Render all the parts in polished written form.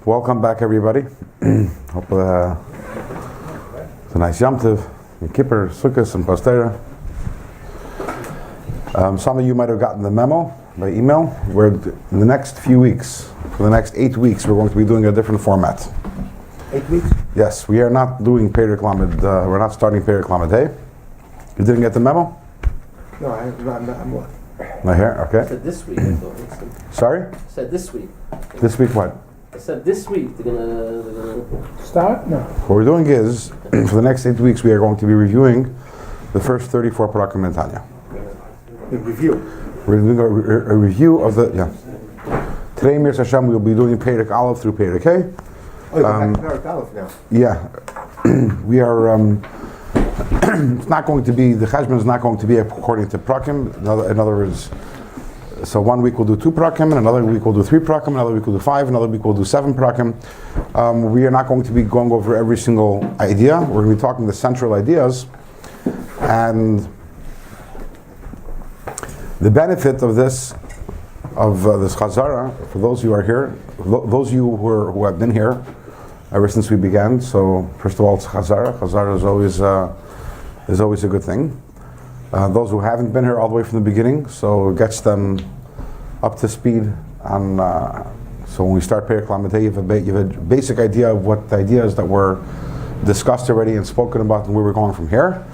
Welcome back, everybody. Hope it's a nice Yom Tov, Kippur, Sukkot, and Pastera. Some of you might have gotten the memo by email, where in the next few weeks, for the next 8 weeks, we're going to be doing a different format. 8 weeks? Yes, we are not doing Perek Lamed, we're not starting Perek Lamed Hey. You didn't get the memo? No, I'm what? Not here, okay. I said this week. Sorry? I said this week. This week what? I said this week. They're gonna Start? No. What we're doing is, for the next 8 weeks, we are going to be reviewing the first 34 Parakim in Tanya. The review. We're doing a review of the, Today, Mir Hashem, we'll be doing Perek Aleph through Perek Hey. Oh, you're back to Perek Aleph now. Yeah. We are, it's not going to be, the Cheshbon is not going to be according to Prakim. In other words, so 1 week we'll do 2 Prakim, and another week we'll do 3 Prakim, another week we'll do 5, another week we'll do 7 Prakim. We are not going to be going over every single idea. We're going to be talking the central ideas. And the benefit of this Chazara, for those who are here, those of you who have been here ever since we began, so first of all, it's Chazara. Chazara is always a good thing. Those who haven't been here all the way from the beginning, so it gets them up to speed on. So when we start Perek Lamed Hey, you have a basic idea of what the ideas that were discussed already and spoken about and where we're going from here.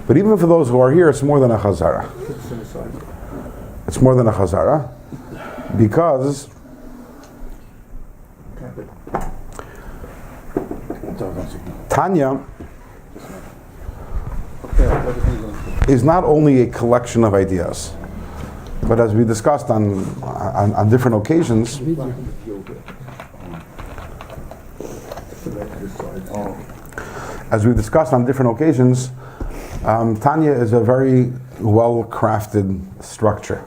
But even for those who are here, it's more than a Chazara. It's more than a Chazara because Tanya is not only a collection of ideas, but as we discussed on different occasions, Tanya is a very well-crafted structure.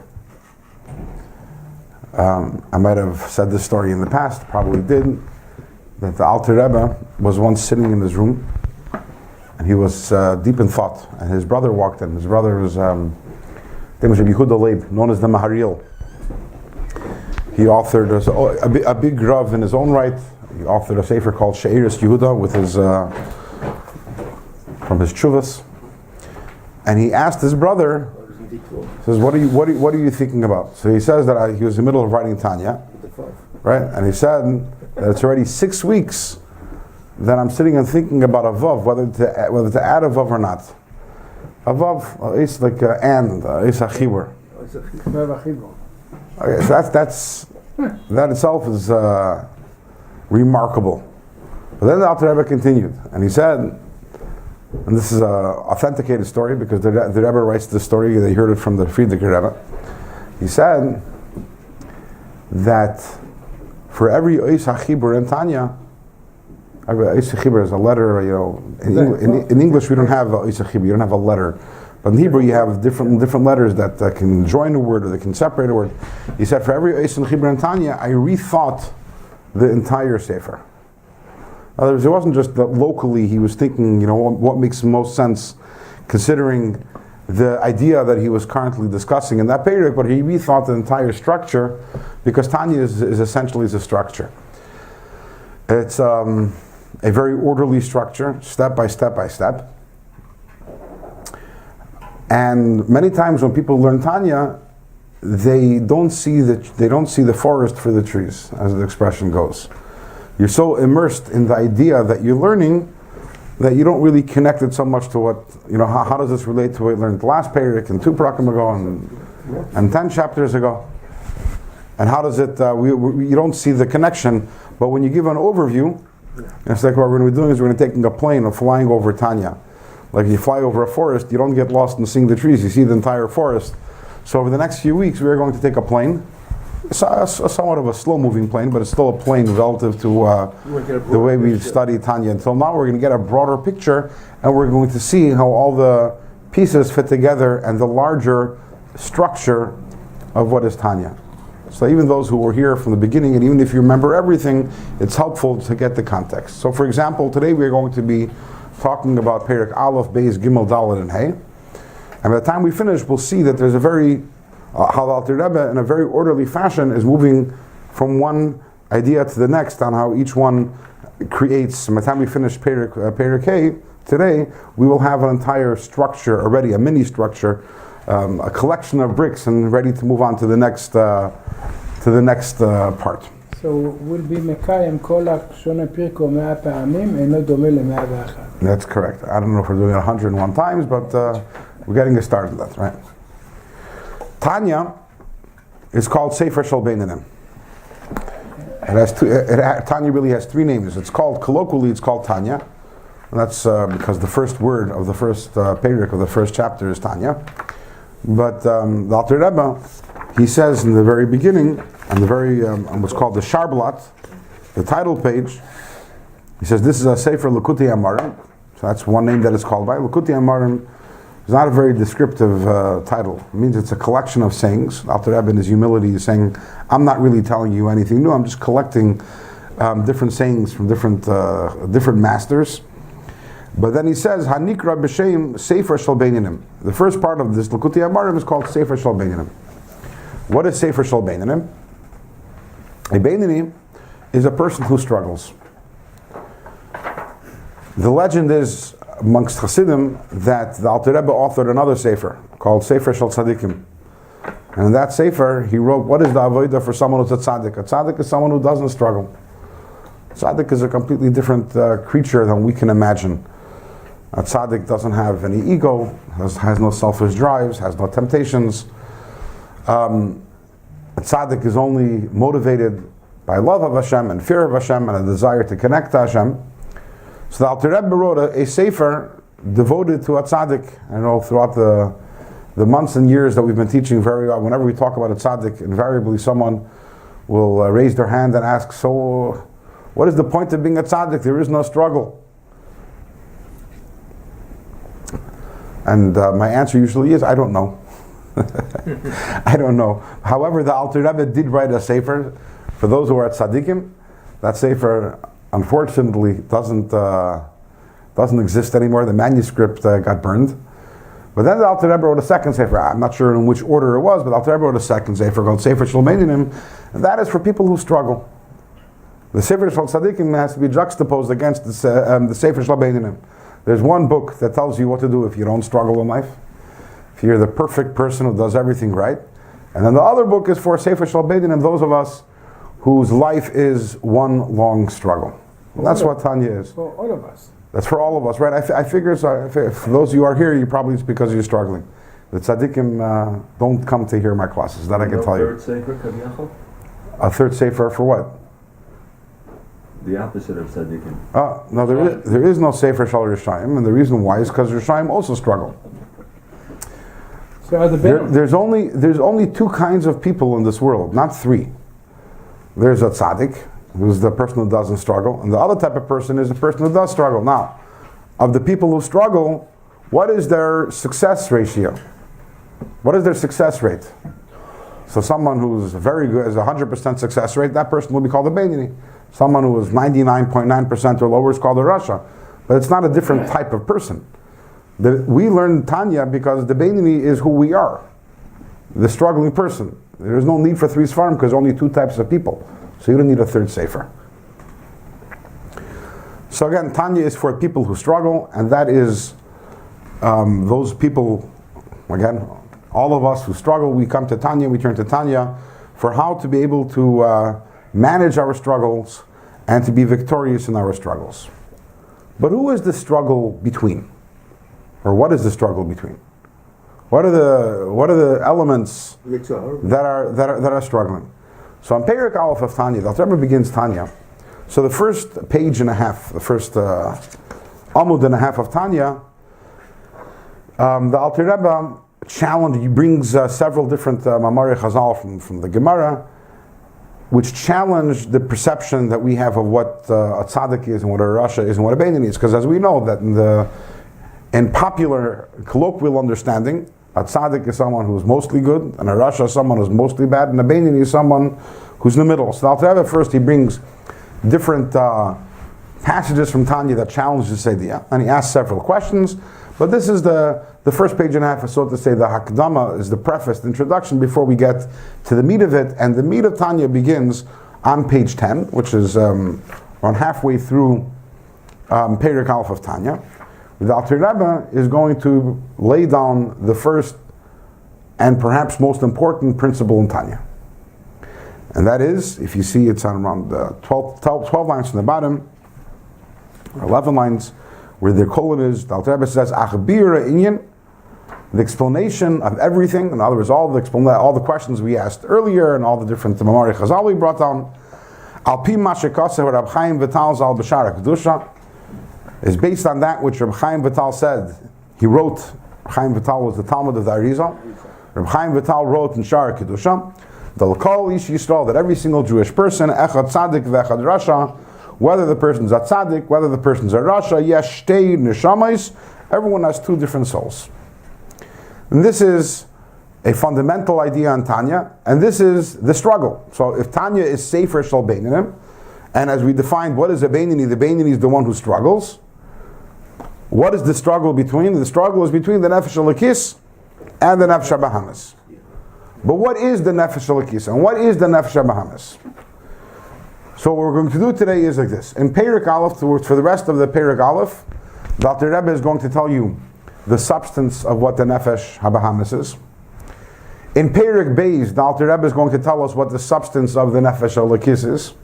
I might have said this story in the past, probably did, that the Alter Rebbe was once sitting in his room, and he was deep in thought, and his brother walked in. His brother was Rabbi Yehuda known as the Maharil. He authored a big Rav in his own right. He authored a sefer called She'eris Yehuda with his from his Tshuvas. And he asked his brother, says, what are you thinking about? So he says that he was in the middle of writing Tanya, right? And he said that it's already 6 weeks that I'm sitting and thinking about a vav, whether to add a vav or not. A vav is like and, is a chibur. Okay, so that itself is remarkable. But then the Alter Rebbe continued, and he said, and this is an authenticated story because the Rebbe writes the story, they heard it from the Friedrich Rebbe. He said that for every Ois HaChibur in Tanya, Ois HaChibur is a letter, in English we don't have Ois HaChibur, you don't have a letter. But in Hebrew you have different letters that can join a word or that can separate a word. He said for every Ois HaChibur in Tanya, I rethought the entire Sefer. In other words, it wasn't just that locally he was thinking, what makes the most sense considering the idea that he was currently discussing in that period, but he rethought the entire structure because Tanya is essentially a structure. It's a very orderly structure, step by step by step. And many times when people learn Tanya, they don't see the forest for the trees, as the expression goes. You're so immersed in the idea that you're learning that you don't really connect it so much to what, how does this relate to what you learned last period and 2 Prakim ago and 10 chapters ago? And how does it, you don't see the connection, but when you give an overview, it's like what we're going to be doing is we're going to be taking a plane and flying over Tanya. Like you fly over a forest, you don't get lost in seeing the trees, you see the entire forest. So over the next few weeks, we're going to take a plane. It's somewhat of a slow-moving plane, but it's still a plane relative to the way we've studied Tanya until now. We're going to get a broader picture, and we're going to see how all the pieces fit together and the larger structure of what is Tanya. So even those who were here from the beginning, and even if you remember everything, it's helpful to get the context. So for example, today we're going to be talking about Perek Aleph, Beis, Gimel, Dalet, and Hey. And by the time we finish, we'll see that there's a very how the Alter Rebbe, in a very orderly fashion, is moving from one idea to the next on how each one creates. By the time we finish Perek K today, we will have an entire structure already, a mini structure, a collection of bricks, and ready to move on to the next part. So will be מקיים כל לשון הפרקו 100 פעמים, אינו דומה ל-101. That's correct. I don't know if we're doing it 101 times, but we're getting a start on that, right? Tanya is called Sefer Shel Beinanim. Tanya really has three names. It's called, colloquially, it's called Tanya. And that's because the first word of the first perek of the first chapter is Tanya. But the Alter Rebbe, he says in the very beginning, on the very what's called the Sharblat, the title page, he says this is a Sefer Likutei Amarim. So that's one name that it's called by. Likutei Amarim is not a very descriptive title. It means it's a collection of sayings. Alter Rebbe in his humility is saying, I'm not really telling you anything new. I'm just collecting different sayings from different masters. But then he says, Hanikra b'shem Sefer Shel Beinanim. The first part of this Likutei Amarim is called Sefer Shel Beinanim. What is Sefer Shel Beinanim? A Beinani is a person who struggles. The legend is amongst Chassidim that the Alter Rebbe authored another Sefer called Sefer Shel Tzadikim. And in that Sefer, he wrote, what is the avodah for someone who's a tzaddik? A tzaddik is someone who doesn't struggle. A tzaddik is a completely different creature than we can imagine. A tzaddik doesn't have any ego, has no selfish drives, has no temptations. A tzaddik is only motivated by love of Hashem and fear of Hashem and a desire to connect to Hashem. So the Alter Rebbe wrote a sefer devoted to a tzaddik. I know throughout the months and years that we've been teaching, whenever we talk about a tzaddik, invariably someone will raise their hand and ask, so what is the point of being a tzaddik? There is no struggle. And my answer usually is, I don't know. I don't know. However, the Alter Rebbe did write a sefer for those who are at tzaddikim. That sefer, unfortunately, doesn't exist anymore. The manuscript got burned. But then the Alter Rebbe wrote a second sefer. I'm not sure in which order it was, but the Alter Rebbe wrote a second sefer called Sefer Shel Beinanim, and that is for people who struggle. The Sefer Shel Tzaddikim has to be juxtaposed against the Sefer Shel Beinanim. There's one book that tells you what to do if you don't struggle in life. If you're the perfect person who does everything right. And then the other book is for Sefer Shel Beinanim, those of us whose life is one long struggle. Well, that's what Tanya is. For all of us. That's for all of us, right? I figure, so if those of you are here, probably it's because you're struggling. The tzaddikim don't come to hear my classes, that I can tell you. Third sefer, Kaviyachol? A third sefer for what? The opposite of tzaddikim. No, there is no sefer Shal Rishayim, and the reason why is because Rishayim also struggle. So are the There's only two kinds of people in this world, not three. There's a tzaddik, who's the person who doesn't struggle, and the other type of person is the person who does struggle. Now, of the people who struggle, what is their success ratio? What is their success rate? So someone who's very good, has a 100% success rate, that person will be called a Beinani. Someone who is 99.9% or lower is called a Rasha. But it's not a different type of person. We learn Tanya because the Beinani is who we are, the struggling person. There's no need for three Sfarim because only two types of people. So you don't need a third sefer. So again, Tanya is for people who struggle, and that is those people, again, all of us who struggle, we come to Tanya, we turn to Tanya for how to be able to manage our struggles and to be victorious in our struggles. But who is the struggle between? Or what is the struggle between? What are the elements that are struggling? So on Perek Aleph of Tanya, the Alter Rebbe begins Tanya. So the first page and a half, the first Amud and a half of Tanya, the Alter Rebbe he brings several different Mamari Chazal from the Gemara, which challenge the perception that we have of what a tzaddik is and what a rasha is and what a Beinani is. Because as we know that in popular colloquial understanding, a tzaddik is someone who is mostly good, and a rasha is someone who is mostly bad, and a Beinani is someone who's in the middle. So the Alter Rebbe first he brings different passages from Tanya that challenge this idea, and he asks several questions. But this is the first page and a half, so to say, the Hakdama is the preface, the introduction, before we get to the meat of it. And the meat of Tanya begins on page 10, which is around halfway through Perek Aleph of Tanya. The Alter Rebbe is going to lay down the first and perhaps most important principle in Tanya. And that is, if you see, it's on around 12 lines from the bottom, or 11 lines, where the colon is, the Alter Rebbe says, Achbira Inyan, the explanation of everything, in other words, all the questions we asked earlier, and all the different Mamari Chazal we brought down, Al Pi Mashikaseh Rab Chaim Vital Zal B'Shara Kedusha, is based on that which Reb Chaim Vital said. He wrote, Reb Chaim Vital was the Talmud of the Arizal. Reb Chaim Vital wrote in Shara Kedusha, the L'kol Ish Yisrael, that every single Jewish person, Echad Tzadik V'Echad Rasha, whether the person's a Tzadik, whether the person's a Rasha, Yesh Shtei Neshamais, everyone has two different souls. And this is a fundamental idea in Tanya, and this is the struggle. So if Tanya is Sefer Shal Beinanim, and as we defined, what is a Beinani? The Beinani is the one who struggles. What is the struggle between? The struggle is between the Nefesh Elokis and the Nefesh HaBahamis. But what is the Nefesh Elokis and what is the Nefesh HaBahamis? So what we're going to do today is like this. In Perek Aleph, for the rest of the Perek Aleph, the Alter Rebbe is going to tell you the substance of what the Nefesh HaBahamis is. In Perek Beis, the Alter Rebbe is going to tell us what the substance of the Nefesh Elokis is.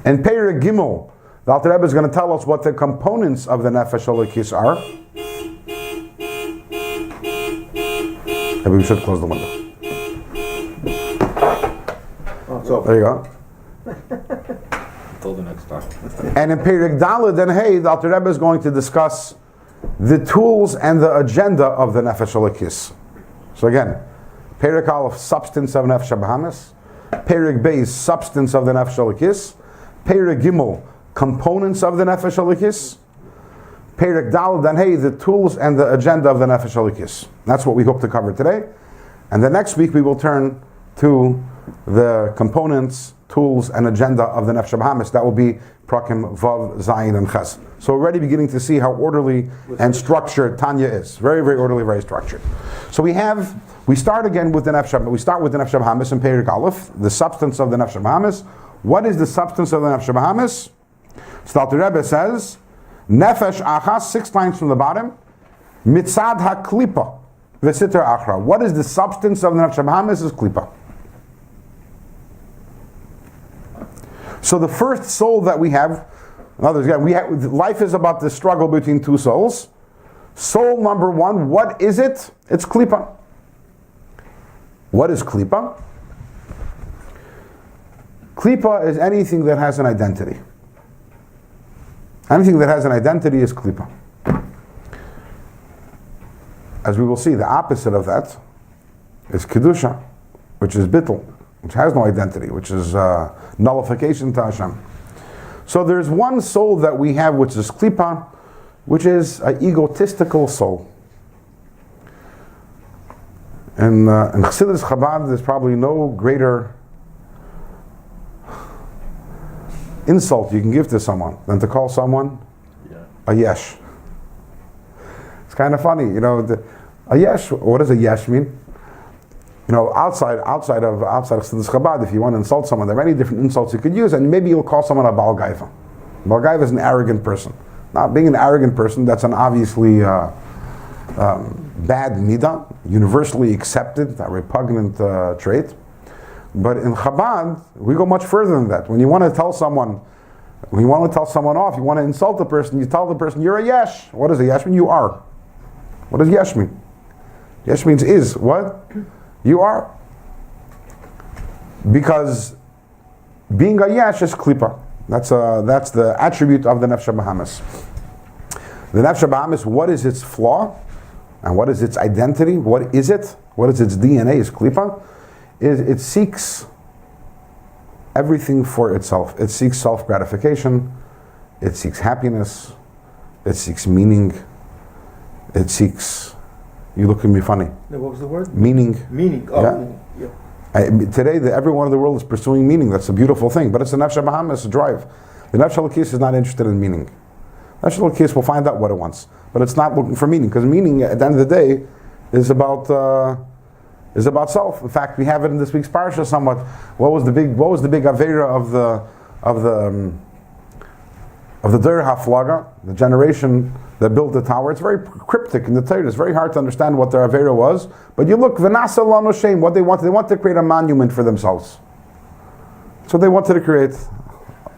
In Perek Gimel, the Alter Rebbe is going to tell us what the components of the Nefesh Elokis are. Maybe we should close the window. Oh, it's over. There you go. Until the next time. And in Perek Daled and Hey, the Alter Rebbe is going to discuss the tools and the agenda of the Nefesh Elokis. So again, Perek Aleph, substance of Nefesh HaBahamis. Perek Beis, substance of the Nefesh Elokis. Perek Gimel, components of the Nefesh Elokis. Perek Daled and Hey, the tools and the agenda of the Nefesh Elokis. That's what we hope to cover today. And the next week we will turn to the components, tools, and agenda of the Nefesh HaBahamis. That will be Prakim, Vav, Zayin, and Ches. So we're already beginning to see how orderly and structured Tanya is. Very, very orderly, very structured. So we start again with the Nefesh HaBahamis. We start with the Nefesh HaBahamis in Perek Aleph, the substance of the Nefesh HaBahamis. What is the substance of the Nefesh HaBahamis? So the Alter Rebbe says, Nefesh Achas, 6 lines from the bottom, Mitzad HaKlipa, V'Siter Achra. What is the substance of the Nefesh HaBahamis? Is Klipa. So the first soul that we have, in other words, life is about the struggle between two souls. Soul number 1, what is it? It's Klipa. What is Klipa? Klipa is anything that has an identity. Anything that has an identity is Klipa. As we will see, the opposite of that is Kedusha, which is Bittul, which has no identity, which is nullification to Hashem. So there's one soul that we have, which is Klipa, which is an egotistical soul. In Chassidus Chabad, there's probably no greater insult you can give to someone than to call someone a yesh. It's kind of funny, a yesh. What does a yesh mean? Outside of Chassidus Chabad, if you want to insult someone, there are many different insults you could use, and maybe you'll call someone a Baal Gaiva. Baal Gaiva is an arrogant person. Now, being an arrogant person, that's an obviously bad midah, universally accepted, a repugnant trait. But in Chabad, we go much further than that. When you want to tell someone off, you want to insult the person, you tell the person, you're a yesh. What does a yesh mean? You are. What does yesh mean? Yesh means is. What? You are. Because being a yesh is klipa. That's the attribute of the Nefesh HaBahamis. The Nefesh HaBahamis, what is its flaw? And what is its identity? What is it? What is its DNA? Is klipa. It seeks everything for itself. It seeks self-gratification. It seeks happiness. It seeks meaning. It seeks... You look at me funny. No, what was the word? Meaning. Meaning. Oh, Yeah. meaning. Yeah. Today, everyone in the world is pursuing meaning. That's a beautiful thing. But it's a Nefesh HaBahamis drive. The The Nefesh Elokis is not interested in meaning. Nefesh Elokis will find out what it wants, but it's not looking for meaning, because meaning at the end of the day is about self. In fact, we have it in this week's parsha somewhat. What was the big avera of the Dor HaFlaga, the generation that built the tower? It's very cryptic in the Torah. It's very hard to understand what their avera was. But you look, v'nasa lano shem, what they wanted to create a monument for themselves. So they wanted to create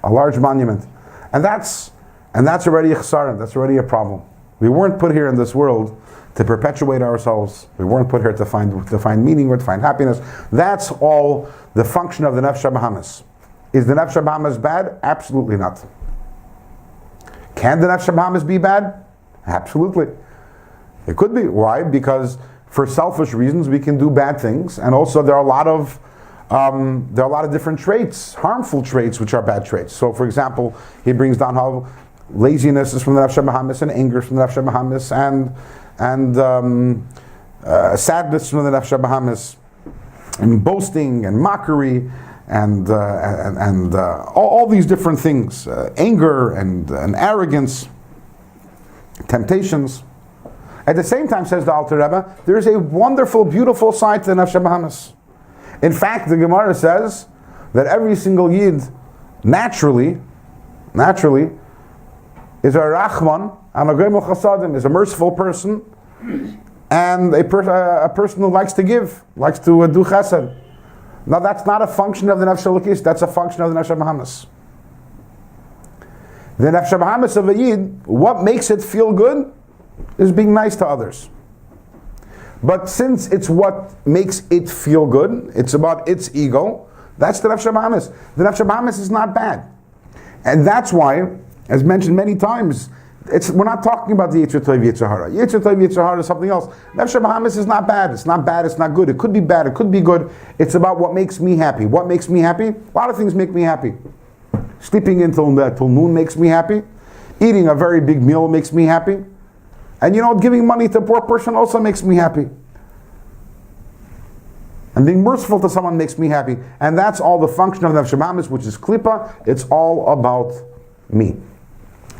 a large monument, and that's already a chsaron. That's already a problem. We weren't put here in this world to perpetuate ourselves. We weren't put here to find meaning or to find happiness. That's all the function of the Nefesh HaBahamis. Is the Nefesh HaBahamis bad? Absolutely not. Can the Nefesh HaBahamis be bad? Absolutely. It could be. Why? Because for selfish reasons we can do bad things, and also there are a lot of different traits, harmful traits, which are bad traits. So, for example, he brings down how laziness is from the Nefesh HaBahamis, and anger is from the Nefesh HaBahamis, and sadness from the Nefesh HaBahamis, and boasting and mockery, and all these different things, anger and arrogance, temptations. At the same time, says the Alter Rebbe, there is a wonderful, beautiful side to the Nefesh HaBahamis. In fact, the Gemara says that every single Yid naturally is a Rachman and a Gemel Chasadim, is a merciful person, and a person who likes to give, likes to do chesed. Now that's not a function of the Nefesh Elokis, that's a function of the Nefesh HaBahamis. The Nefesh HaBahamis of a Yid, what makes it feel good is being nice to others. But since it's what makes it feel good, it's about its ego, that's the Nefesh HaBahamis. The Nefesh HaBahamis is not bad. And that's why, as mentioned many times, we're not talking about the Yetzer Tov Yetzer Hara. Yetzer Tov Yetzer Hara is something else. Nefesh HaBahamis is not bad. It's not bad, it's not good. It could be bad, it could be good. It's about what makes me happy. What makes me happy? A lot of things make me happy. Sleeping until noon makes me happy. Eating a very big meal makes me happy. And giving money to a poor person also makes me happy. And being merciful to someone makes me happy. And that's all the function of Nefesh HaBahamis, which is Klippa. It's all about me.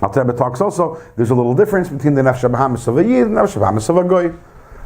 Alter Rebbe talks also, there's a little difference between the Nefesh HaBahamis of a Yid and the Nefesh HaBahamis of a Goy.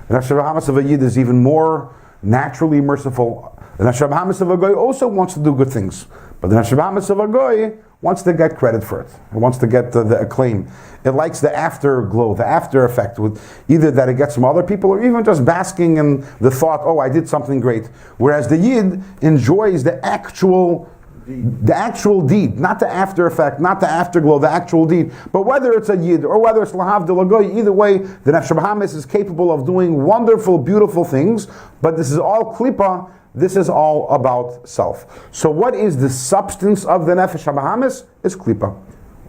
The Nefesh HaBahamis of a Yid is even more naturally merciful. The Nefesh HaBahamis of a Goy also wants to do good things. But the Nefesh HaBahamis of a Goy wants to get credit for it. It wants to get the acclaim. It likes the afterglow, the after effect, with either that it gets from other people or even just basking in the thought, oh, I did something great. Whereas the Yid enjoys the actual deed, not the after effect, not the afterglow, the actual deed. But whether it's a Yid or whether it's Lahav de Lagoy, either way, the Nefesh HaBahamis is capable of doing wonderful, beautiful things, but this is all Klippa. This is all about self. So what is the substance of the Nefesh HaBahamis? It's Klippa.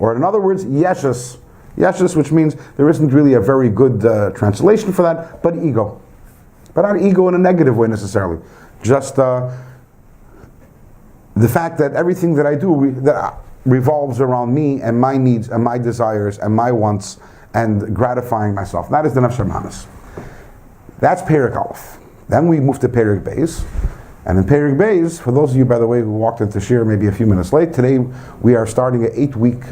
Or in other words, Yeshus. Yeshus, which means there isn't really a very good translation for that, but ego. But not ego in a negative way necessarily. Just the fact that everything that I do that revolves around me and my needs and my desires and my wants and gratifying myself. That is the Nefesh HaBahamis. That's Perek Aleph. Then we move to Perek Beis. And in Perek Beis, for those of you, by the way, who walked into Shir maybe a few minutes late, today we are starting an 8-week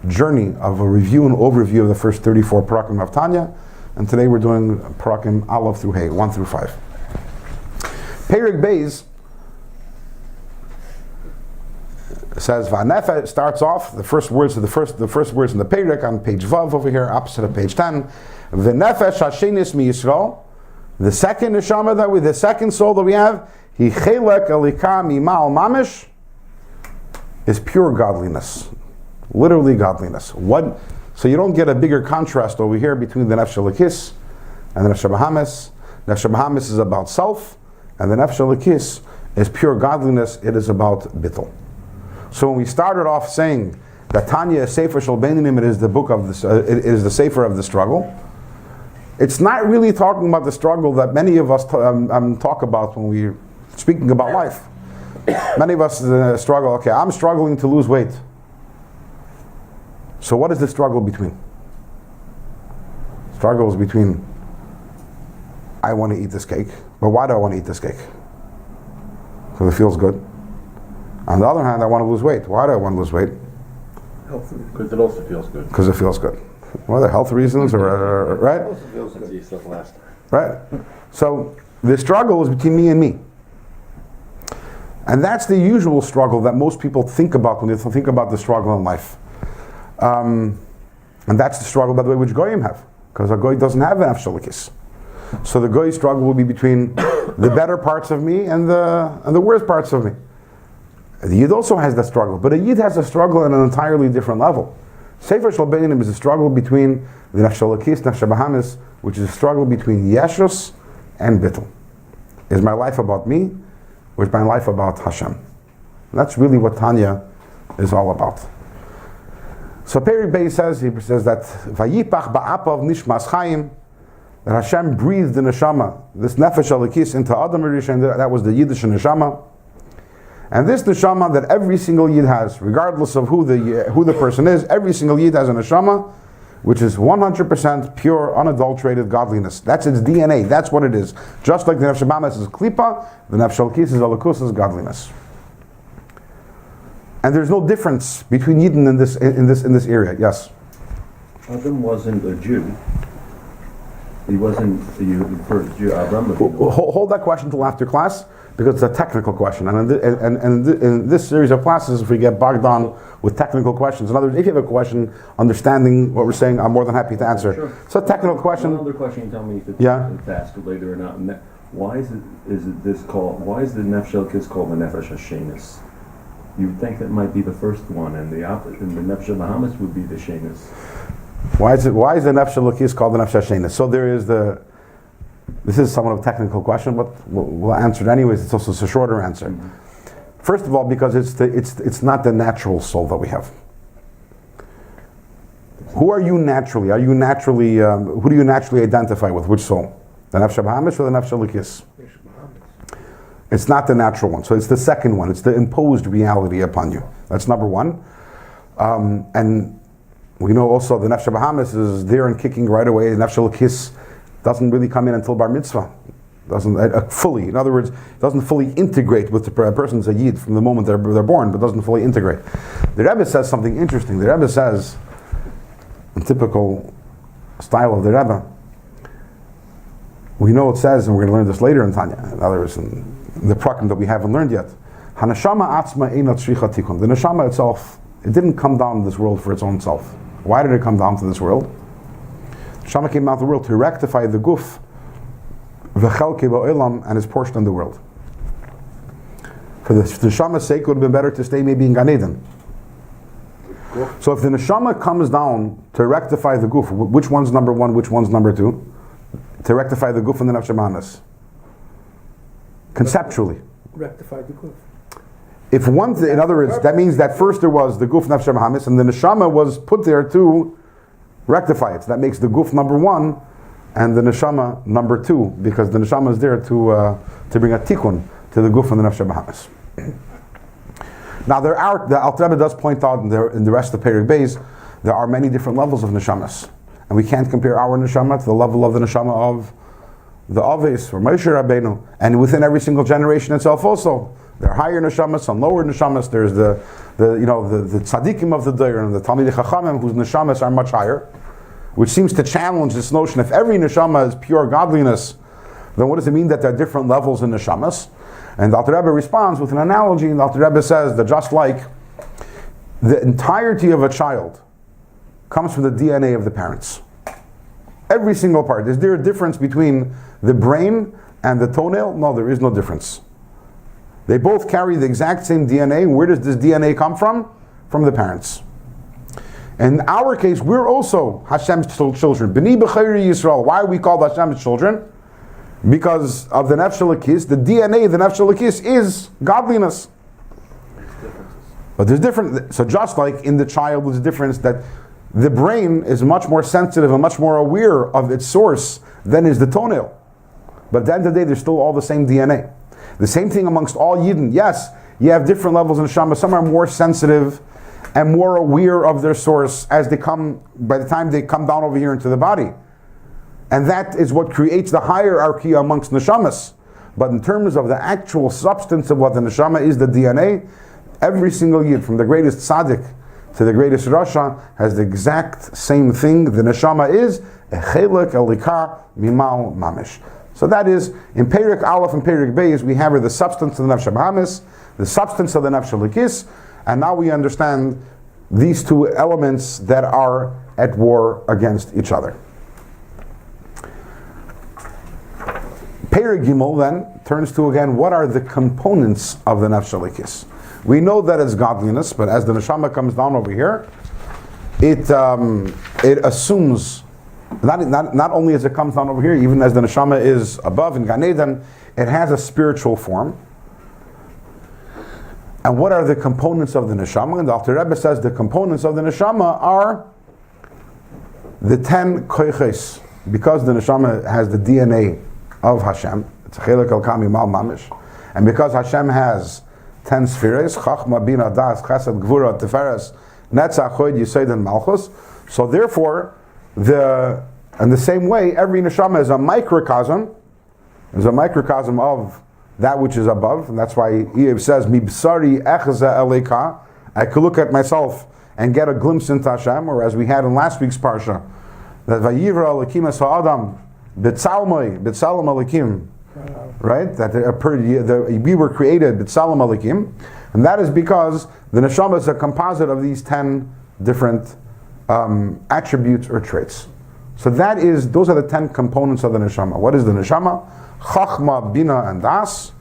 journey of a review and overview of the first 34 Parakim of Tanya. And today we're doing Parakim Aleph through Hey, 1 through 5. Perek Beis says, Va'nefesh, starts off, the first words in the Perek on page Vav over here, opposite of page 10. V'nefesh hashenis mi Yisrael. The second neshama the second soul that we have, he chelek elika mimal mamish, is pure godliness, literally godliness. What? So you don't get a bigger contrast over here between the Nefesh Elokis and the Nefesh HaBahamis. Nefesh HaBahamis is about self, and the Nefesh Elokis is pure godliness. It is about bittul. So when we started off saying that Tanya is Sefer Shel Beinanim, it is the book of it is the Sefer of the struggle. It's not really talking about the struggle that many of us talk about when we're speaking about life. Many of us struggle, okay, I'm struggling to lose weight. So what is the struggle between? Struggle is between, I want to eat this cake, but why do I want to eat this cake? Because it feels good. On the other hand, I want to lose weight. Why do I want to lose weight? Healthy, because it also feels good. Because it feels good. Whether health reasons or It right? also feels good. You said last time. Right? So the struggle is between me and me. And that's the usual struggle that most people think about when they think about the struggle in life. And that's the struggle, by the way, which Goyim have. Because a Goy doesn't have an Nefesh. So the Goy struggle will be between the better parts of me and the worst parts of me. The Yid also has that struggle, but a Yid has a struggle at an entirely different level. Sefer Shel Beinim is a struggle between the Nefesh Elokis, Nefesh Bahamis, which is a struggle between Yeshus and Bittul. Is my life about me, or is my life about Hashem? And that's really what Tanya is all about. So Peri Bey says that Vayipach ba'apav nishmas chayim, that Hashem breathed the neshama, this Nefesh Elokis, into Adam Rishon, that was the Yiddish neshama. And this neshama that every single Yid has, regardless of who the person is, every single Yid has a neshama, which is 100% pure, unadulterated godliness. That's its DNA. That's what it is. Just like the Nefesh Bahamis is klipa, the Nefesh Elokis is Elokus, is godliness. And there's no difference between Yidden in this area. Yes. Adam wasn't a Jew. He wasn't the first Jew. Abraham. Hold that question till after class, because it's a technical question. And in this series of classes, if we get bogged down with technical questions, in other words, if you have a question understanding what we're saying, I'm more than happy to answer. Sure. It's a technical question. One other question, you tell me if it's fast or later or not. Why is the Nefesh Elokis called the Nefesh Hashenis? You would think that might be the first one, and the opposite, and the Nefesh Bahamis would be the Shenis. Why is the Nefesh Elokis called the Nefesh Hashenis? So there is this is somewhat of a technical question, but we'll answer it anyways. It's also a shorter answer. Mm-hmm. First of all, because it's not the natural soul that we have. Who are you naturally? Who do you naturally identify with? Which soul? The Nefesh Bahamis or the Nefesh Elokis? It's not the natural one. So it's the second one. It's the imposed reality upon you. That's number one. And we know also the Nefesh Bahamis is there and kicking right away. The Nefesh Elokis doesn't really come in until Bar Mitzvah. Doesn't fully. In other words, doesn't fully integrate with the person's a Yid from the moment they're born, but doesn't fully integrate. The Rebbe says something interesting. The Rebbe says, in typical style of the Rebbe, we know it says, and we're going to learn this later in Tanya, in other words, in the prakim that we haven't learned yet. Hanashama atzma einat shricha tikun. The neshama itself, it didn't come down to this world for its own self. Why did it come down to this world? Neshama came down to the world to rectify the guf, v'chelke ba'olam, and his portion in the world. For the neshama's sake, it would have been better to stay maybe in Gan Eden. So if the neshama comes down to rectify the guf, which one's number one, which one's number two? To rectify the guf and the nefesh bahamis. Conceptually. Rectify the guf. If one, in other words, that means that first there was the guf nefesh bahamis, and the neshama was put there to rectify it. So that makes the guf number one, and the neshama number two, because the neshama is there to bring a tikkun to the guf and the nefesh bahamis. Now the Alter Rebbe does point out in the rest of Perek Beis, there are many different levels of neshamas, and we can't compare our neshama to the level of the neshama of the Aves or Moshe Rabbeinu, and within every single generation itself also. There are higher neshamas, some lower neshamas. There's the tzaddikim of the Deir and the Talmidei Chachamim whose neshamas are much higher, which seems to challenge this notion. If every neshama is pure godliness, then what does it mean that there are different levels in neshamas? And the Alter Rebbe responds with an analogy, and the Alter Rebbe says that just like the entirety of a child comes from the DNA of the parents, every single part. Is there a difference between the brain and the toenail? No, there is no difference. They both carry the exact same DNA. Where does this DNA come from? From the parents. In our case, we're also Hashem's children. B'ni b'chayri Yisrael. Why are we called Hashem's children? Because of the Nefesh Elokis. The DNA of the Nefesh Elokis is godliness. But there's different. So just like in the child, there's a difference that the brain is much more sensitive and much more aware of its source than is the toenail. But at the end of the day, they're still all the same DNA. The same thing amongst all Yidden. Yes, you have different levels in Neshama. Some are more sensitive and more aware of their source as they come, by the time they come down over here into the body. And that is what creates the hierarchy amongst Neshamas. But in terms of the actual substance of what the Neshama is, the DNA, every single Yid, from the greatest tzaddik to the greatest Rasha has the exact same thing. The neshama is a chelek elika mimal mamish. So that is, in Perek Aleph and Perek Beis, we have the substance of the Nefesh HaBahamis, the substance of the Nefesh HaLikis, and now we understand these two elements that are at war against each other. Perek Gimel then turns to again, what are the components of the Nefesh HaLikis? We know that it's godliness, but as the neshama comes down over here, it assumes, not only as it comes down over here, even as the neshama is above in Gan Eden, it has a spiritual form. And what are the components of the neshama? And the Alter Rebbe says the components of the neshama are the 10 koiches. Because the neshama has the DNA of Hashem, it's a chelek al kami mal mamish, and because Hashem has 10 spheres, chachma, bina, das, chesed, gvura, tiferes, netzach, chod, yesod, and malchus. So therefore, in the same way, every neshama is a microcosm of that which is above, and that's why Eiv says, "Mibsari echza eleka." I could look at myself and get a glimpse into Hashem, or as we had in last week's parsha, that Vayivra Elokim es ha'adam b'tzalmoi b'tzalam Elokim, right? That we were created b'tzalam Elokim, and that is because the neshama is a composite of these 10 different attributes or traits. So those are the 10 components of the neshama. What is the neshama? Chachma, bina, and das,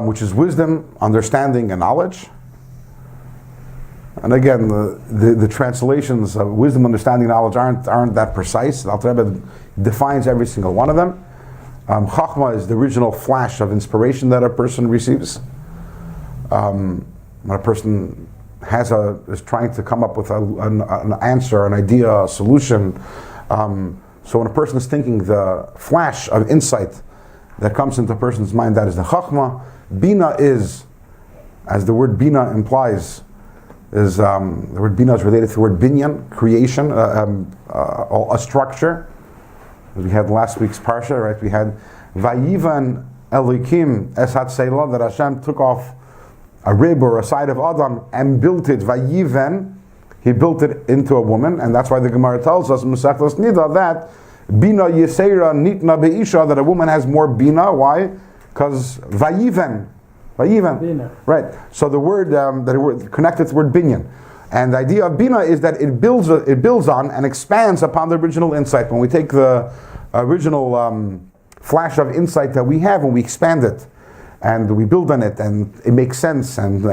which is wisdom, understanding, and knowledge. And again, the translations of wisdom, understanding, knowledge aren't that precise. The Alter Rebbe defines every single one of them. Chachma is the original flash of inspiration that a person receives. When a person is trying to come up with an answer, an idea, a solution. So when a person is thinking, the flash of insight that comes into a person's mind, that is the chachma. Bina is, as the word bina implies, the word bina is related to the word binyan, creation, a structure. As we had last week's parsha, right? We had vayivan elikim esat selah, that Hashem took off a rib or a side of Adam and built it. Vayiven, he built it into a woman, and that's why the Gemara tells us Masechtas Nida that bina yisera nitna beisha, that a woman has more bina. Why? Because vayiven, Bina. right? So the word connected to the word binyan, and the idea of bina is that it builds on and expands upon the original insight. When we take the original flash of insight that we have and we expand it, and we build on it, and it makes sense, and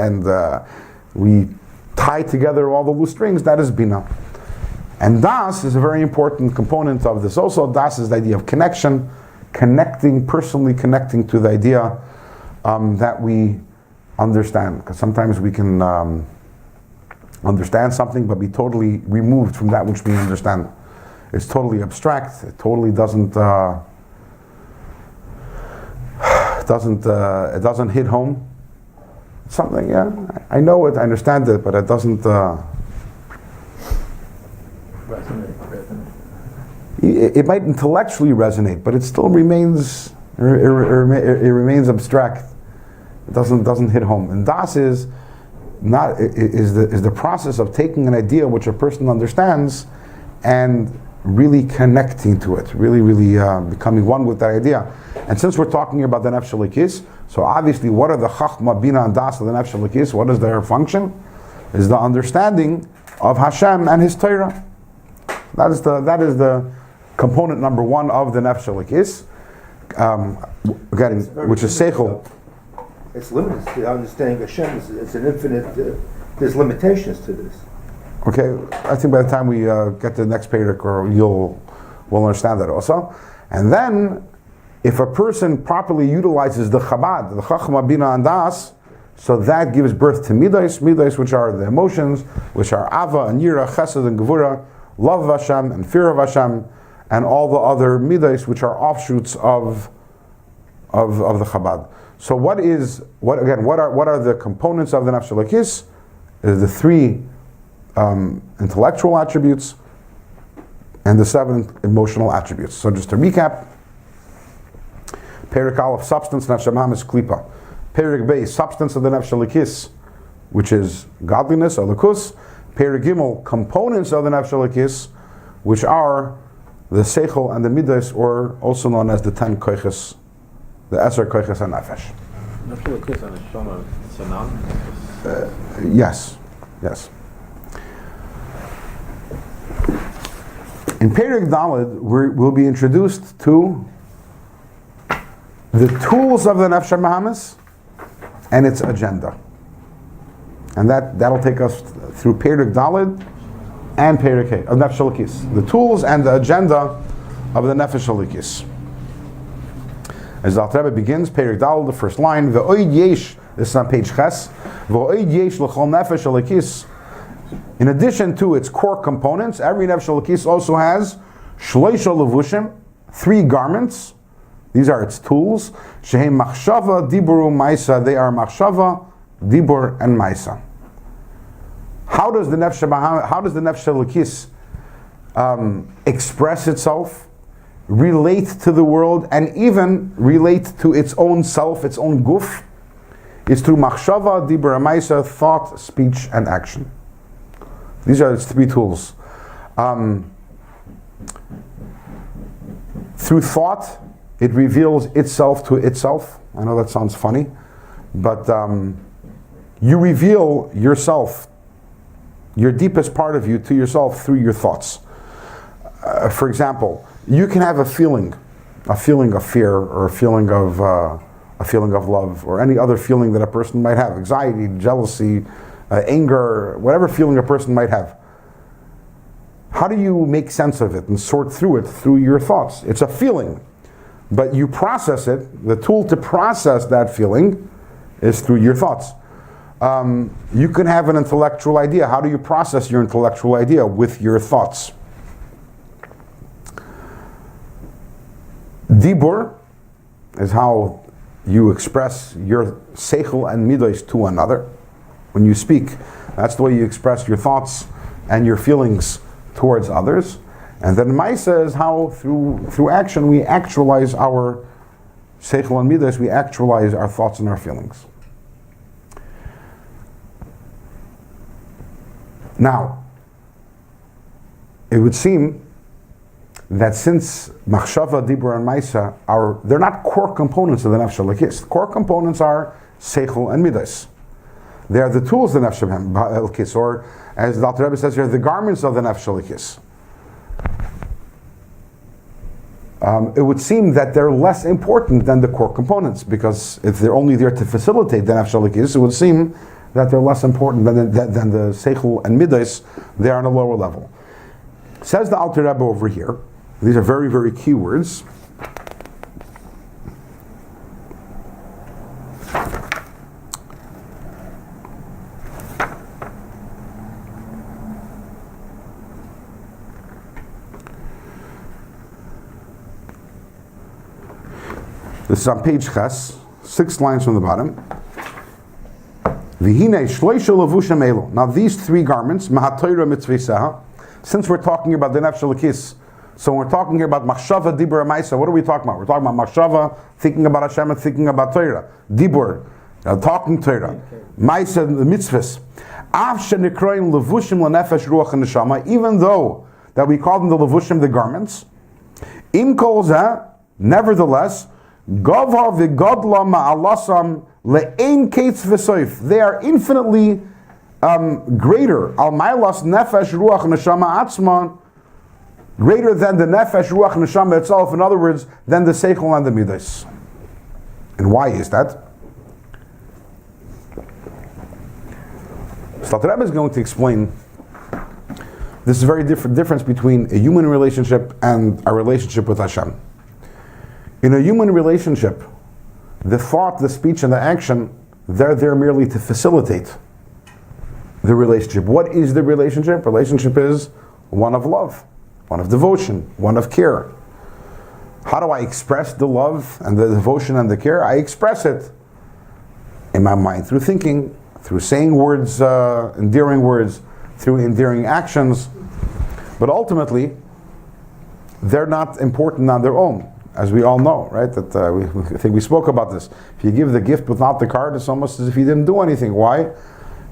we tie together all the loose strings, that is bina. And das is a very important component of this also. Das is the idea of connection, personally connecting to the idea that we understand. Because sometimes we can understand something but be totally removed from that which we understand. It's totally abstract, it totally doesn't hit home. It's something, yeah, I know it, I understand it, but it doesn't Resonate. it might intellectually resonate, but it still remains it remains abstract. It doesn't hit home. And das is the process of taking an idea which a person understands and really connecting to it, really becoming one with that idea. And since we're talking about the Nefesh HaLikis, so obviously what are the Chachma, Bina, and Das of the Nefesh HaLikis? What is their function? Is the understanding of Hashem and His Torah. That is the component number one of the Nefesh HaLikis, which is Seichel. It's limited. The understanding of Hashem is an infinite. There's limitations to this. Okay, I think by the time we get to the next Perek, we'll understand that also. And then, if a person properly utilizes the Chabad, the Chachma, Bina, and Das, so that gives birth to Midas, which are the emotions, which are Ava and Yira, Chesed and Gevura, love of Hashem and fear of Hashem, and all the other Midas, which are offshoots of the Chabad. So what are the components of the Nefesh HaLikis? The 3 intellectual attributes and the 7 emotional attributes. So just to recap, Perek Aleph, substance, Nefesh HaBahamis, Klipa. Perek Beis, substance of the Nefesh HaLikis which is godliness, alakus. Perek Gimel, components of the nefesh elokis, which are the seichel and the midas, or also known as the 10 koiches, the eser koiches and nefesh. Nafshel kiss on a shoma synonymous. Yes, yes. In Perek Daled, we'll be introduced to the tools of the Nefesh HaBahamis and its agenda. And that'll take us through Perek Daled and Perek Hey, of Nefesh Elokis. The tools and the agenda of the Nefesh Elokis. As the Alter Rebbe begins, Perek Daled, the first line, V'oid yesh, this is on page Ches, V'oid yesh l'chol Nefesh Elokis. In addition to its core components, every Nefesh Elokis also has Shloisha Levushim, 3 garments. These are its tools. Shehem Machshava, Diburu, Maisa. They are Machshava, Dibur, and Maisa. How does the Nefesh Elokis express itself, relate to the world, and even relate to its own self, its own guf? Is through Machshava, Dibur, and Maisa, thought, speech, and action. These are its 3 tools. Through thought, it reveals itself to itself. I know that sounds funny, but you reveal yourself, your deepest part of you, to yourself through your thoughts. For example, you can have a feeling of fear, or a feeling of love, or any other feeling that a person might have, anxiety, jealousy, anger, whatever feeling a person might have. How do you make sense of it and sort through it? Through your thoughts. It's a feeling, but you process it. The tool to process that feeling is through your thoughts. You can have an intellectual idea. How do you process your intellectual idea? With your thoughts. Dibur is how you express your seichel and midos to another. When you speak, that's the way you express your thoughts and your feelings towards others. And then Maisa is how through action we actualize our seichel and midas, we actualize our thoughts and our feelings. Now, it would seem that since Machshava, Dibur, and Maisa they're not core components of the Nefesh Elokis. Core components are seichel and midas. They are the tools of the Nefesh Elokis, or as the Alter Rebbe says here, the garments of the Nefesh Elokis. It would seem that they're less important than the core components, because if they're only there to facilitate the Nefesh Elokis, it would seem that they're less important than the Seichel and Midas. They are on a lower level. Says the Alter Rebbe over here, these are very, very key words. This is on page Ches, 6 lines from the bottom. Now these 3 garments, since we're talking about the Nefesh Elokis, so when we're talking here about Machshava, Dibur, and Maisa, what are we talking about? We're talking about Machshava, thinking about Hashem and thinking about Torah. Dibur, talking Torah. Maisa, the mitzvahs. Even though that we call them the levushim, the garments, im kol zeh, nevertheless, gavha v'gadla ma'alasam le'ein kates v'soif. They are infinitely greater. Al ma'alas nefesh ruach neshama atzman, greater than the nefesh ruach neshama itself. In other words, than the seichel and the midas. And why is that? So the Rebbe is going to explain this is a very difference between a human relationship and a relationship with Hashem. In a human relationship, the thought, the speech, and the action, they're there merely to facilitate the relationship. What is the relationship? Relationship is one of love, one of devotion, one of care. How do I express the love and the devotion and the care? I express it in my mind through thinking, through saying words, endearing words, through endearing actions. But ultimately, they're not important on their own, as we all know, right? That I think we spoke about this. If you give the gift without the card, it's almost as if you didn't do anything. Why?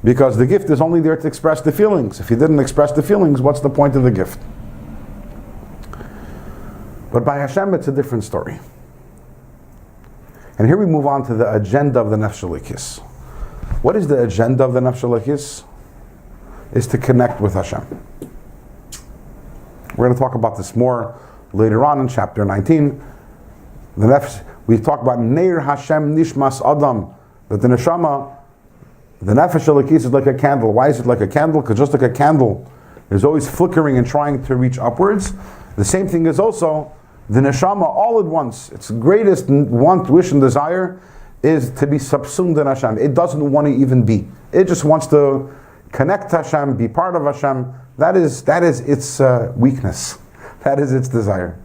Because the gift is only there to express the feelings. If you didn't express the feelings, what's the point of the gift? But by Hashem, it's a different story. And here we move on to the agenda of the Nefesh Elikis. What is the agenda of the Nefesh Elikis? Is to connect with Hashem. We're going to talk about this more later on in chapter 19. We talk about Neir Hashem Nishmas Adam, that the neshama, the Nefesh Elikis is like a candle. Why is it like a candle? Because just like a candle is always flickering and trying to reach upwards, the same thing is also the neshama all at once. Its greatest want, wish, and desire is to be subsumed in Hashem. It doesn't want to even be. It just wants to connect to Hashem, be part of Hashem. That is its weakness. That is its desire.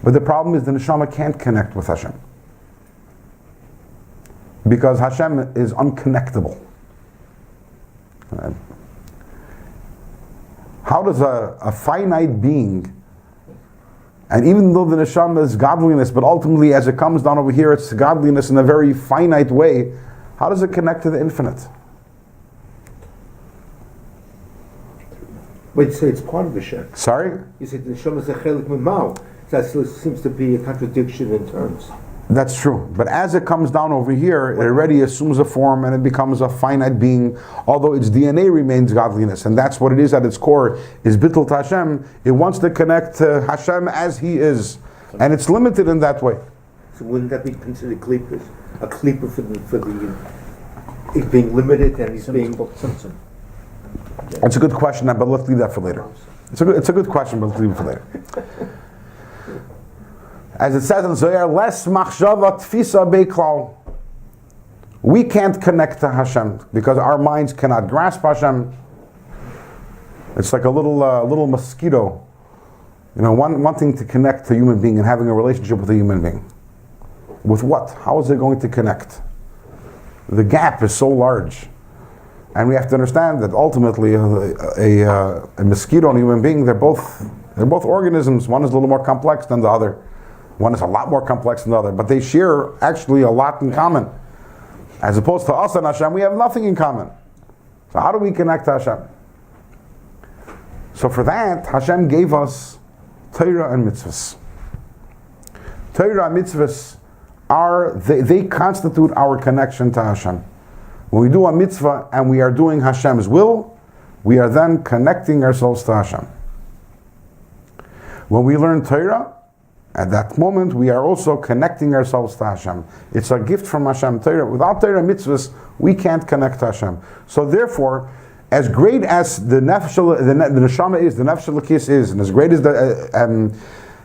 But the problem is the neshama can't connect with Hashem, because Hashem is unconnectable. How does a finite being, and even though the neshama is godliness, but ultimately as it comes down over here, it's godliness in a very finite way, how does it connect to the infinite? But you say it's part of Hashem. Sorry? You said the neshama is a chelik mimao. That still seems to be a contradiction in terms. That's true. But as it comes down over here, it already assumes a form and it becomes a finite being, although its DNA remains godliness. And that's what it is at its core, is bittul to Hashem. It wants to connect to Hashem as He is. And it's limited in that way. So wouldn't that be considered klippers? A klipper for the he's being limited and he's being... It's a good question, but let's leave that for later. It's a good question, but let's leave it for later. As it says in Zohar, less machshava tfisa beiklal. We can't connect to Hashem because our minds cannot grasp Hashem. It's like a little mosquito, wanting to connect to a human being and having a relationship with a human being. With what? How is it going to connect? The gap is so large. And we have to understand that ultimately a mosquito and a human being, they're both organisms. One is a little more complex than the other. One is a lot more complex than the other, but they share actually a lot in common. As opposed to us and Hashem, we have nothing in common. So how do we connect to Hashem? So for that, Hashem gave us Torah and mitzvahs. Torah and mitzvahs they constitute our connection to Hashem. When we do a mitzvah and we are doing Hashem's will, we are then connecting ourselves to Hashem. When we learn Torah, at that moment we are also connecting ourselves to Hashem. It's a gift from Hashem. Torah, without Torah mitzvahs, we can't connect to Hashem. So therefore, as great as the neshama is, the Nefesh Elikis is, and as great as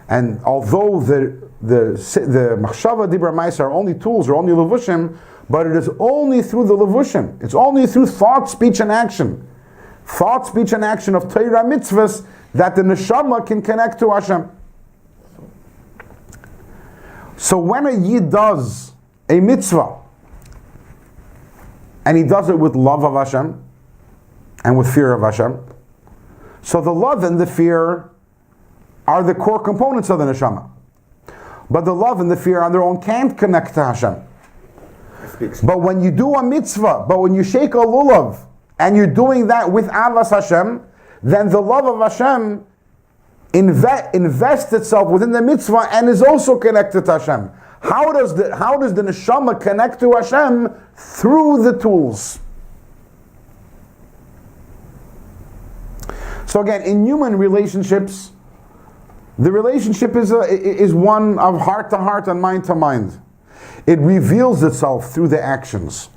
and although the machshava dibra ma'aser are only tools or only levushim, but it is only through the levushim. It's only through thought, speech, and action. Thought, speech, and action of Torah mitzvahs that the neshama can connect to Hashem. So when a yid does a mitzvah, and he does it with love of Hashem, and with fear of Hashem, so the love and the fear are the core components of the neshama. But the love and the fear on their own can't connect to Hashem. But when you do a mitzvah, but when you shake a lulav, and you're doing that with avas Hashem, then the love of Hashem invests itself within the mitzvah and is also connected to Hashem. How does the neshama connect to Hashem? Through the tools. So again, in human relationships, the relationship is one of heart to heart and mind to mind. It reveals itself through the actions.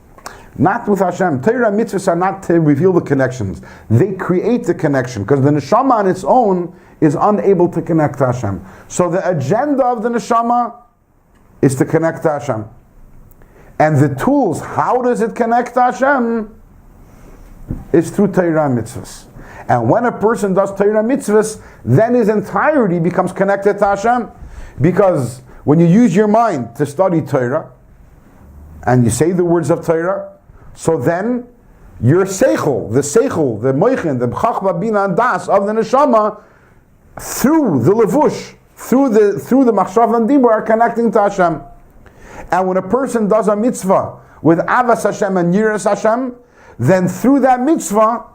Not with Hashem. Torah and mitzvahs are not to reveal the connections. They create the connection, because the neshama on its own is unable to connect to Hashem. So the agenda of the neshama is to connect to Hashem. And the tools, how does it connect to Hashem? Is through Torah and mitzvahs. And when a person does Torah and mitzvahs, then his entirety becomes connected to Hashem. Because when you use your mind to study Torah, and you say the words of Torah, so then your seichel, the moichin, the chachma, bina, and das of the neshama, through the levush, through the machshav and dibur, are connecting to Hashem. And when a person does a mitzvah with Avas Hashem and Yiras Hashem, then through that mitzvah,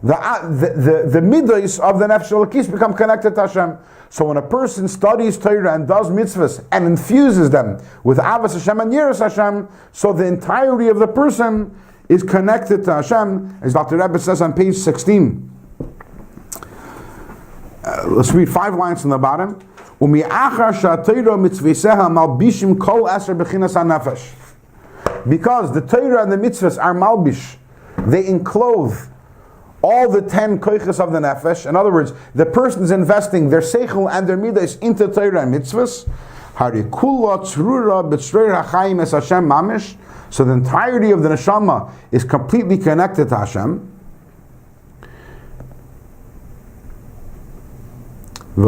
the midos of the Nefesh Elokis become connected to Hashem. So when a person studies Torah and does mitzvahs and infuses them with Avas Hashem and Yiras Hashem, so the entirety of the person is connected to Hashem, as Dr. Rebbe says on page 16. Let's read 5 lines from the bottom. Because the Torah and the mitzvahs are malbish, they enclose all the 10 koiches of the nefesh. In other words, the person is investing their seichel and their midas into Torah and mitzvahs. So the entirety of the neshama is completely connected to Hashem. And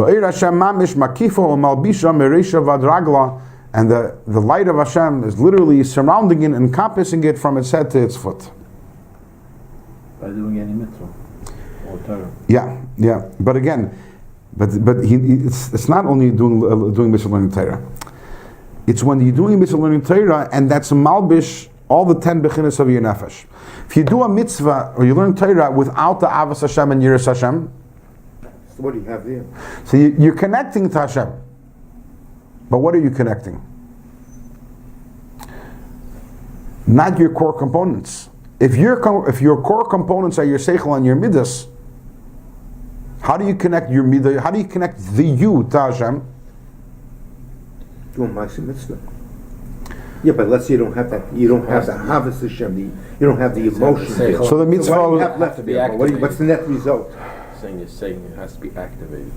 the light of Hashem is literally surrounding it, encompassing it from its head to its foot. By doing any mitzvah or Torah. Yeah. But again, it's not only doing mitzvah learning Torah. It's when you're doing mitzvah learning Torah, and that's malbish all the 10 bechinas of your nefesh. If you do a mitzvah or you learn Torah without the Avos Hashem and Yiras Hashem, So what do you have there? so you're connecting to Hashem. But what are you connecting? Not your core components. If your core components are your seichel and your midas, how do you connect your midah? How do you connect the you to Hashem? Do a ma'aseh mitzvah. Yeah, but let's say you don't have that. You don't have the Havas Hashem. You don't have the emotion. So the mitzvah. What do you have left of it? What's the net result? Saying it has to be activated.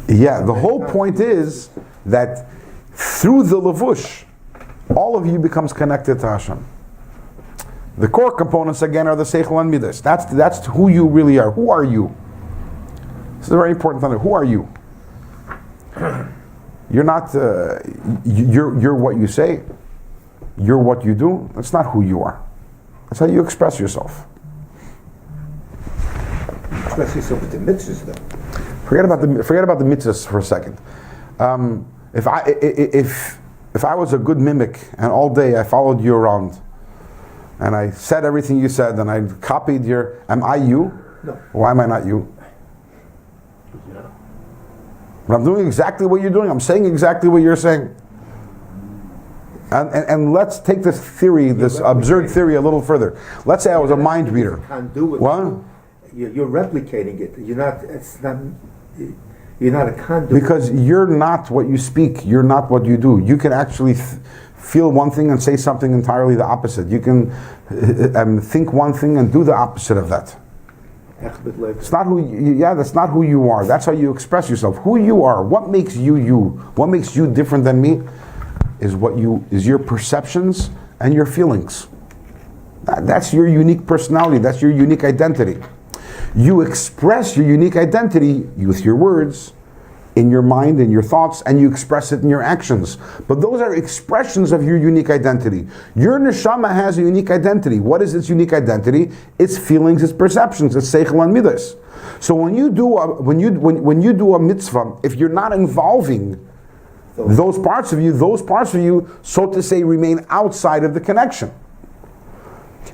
Yeah, the whole point is that through the levush, all of you becomes connected to Hashem. The core components again are the seichel and midas. That's who you really are. Who are you? This is a very important thing. Who are you? You're not. You're what you say. You're what you do. That's not who you are. That's how you express yourself. Express yourself with the mitzvahs, though. Forget about the mitzvahs for a second. If I was a good mimic and all day I followed you around and I said everything you said and I copied am I you? No. Why am I not you? But I'm doing exactly what you're doing. I'm saying exactly what you're saying. And let's take this theory, this absurd theory, a little further. Let's say I was a mind reader. Can't do it. What? You're replicating it. You're not. It's not. You're not a conduit. Because you're not what you speak. You're not what you do. You can actually feel one thing and say something entirely the opposite. You can think one thing and do the opposite of that. It's not who. That's not who you are. That's how you express yourself. Who you are. What makes you you? What makes you different than me? Is your perceptions and your feelings. That's your unique personality. That's your unique identity. You express your unique identity with your words, in your mind, in your thoughts, and you express it in your actions. But those are expressions of your unique identity. Your neshama has a unique identity. What is its unique identity? Its feelings, its perceptions, its seichel and midas. So when you do a mitzvah, if you're not involving those parts of you, so to say, remain outside of the connection.